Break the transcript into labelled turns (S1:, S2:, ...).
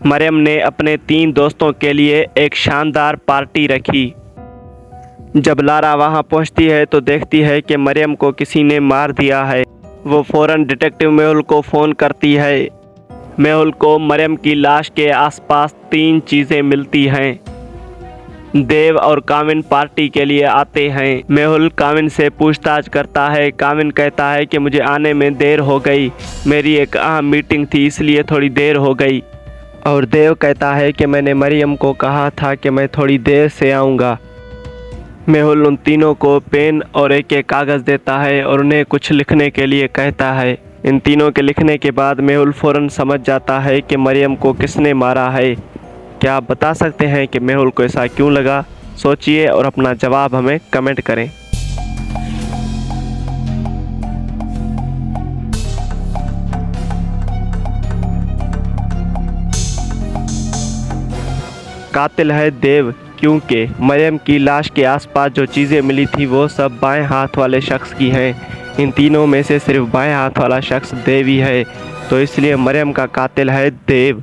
S1: मरियम ने अपने 3 दोस्तों के लिए एक शानदार पार्टी रखी। जब लारा वहां पहुंचती है तो देखती है कि मरियम को किसी ने मार दिया है। वो फ़ौरन डिटेक्टिव मेहुल को फ़ोन करती है। मेहुल को मरियम की लाश के आसपास 3 चीज़ें मिलती हैं। देव और कामिन पार्टी के लिए आते हैं। मेहुल कामिन से पूछताछ करता है। कामिन कहता है कि मुझे आने में देर हो गई, मेरी एक अहम मीटिंग थी इसलिए थोड़ी देर हो गई। और देव कहता है कि मैंने मरियम को कहा था कि मैं थोड़ी देर से आऊँगा। मेहुल उन तीनों को पेन और एक कागज़ देता है और उन्हें कुछ लिखने के लिए कहता है। इन तीनों के लिखने के बाद मेहुल फ़ौरन समझ जाता है कि मरियम को किसने मारा है। क्या आप बता सकते हैं कि मेहुल को ऐसा क्यों लगा? सोचिए और अपना जवाब हमें कमेंट करें। कातिल है देव, क्योंकि मरियम की लाश के आसपास जो चीज़ें मिली थी वो सब बाएं हाथ वाले शख्स की हैं। इन तीनों में से सिर्फ बाएं हाथ वाला शख्स देव ही है, तो इसलिए मरियम का कातिल है देव।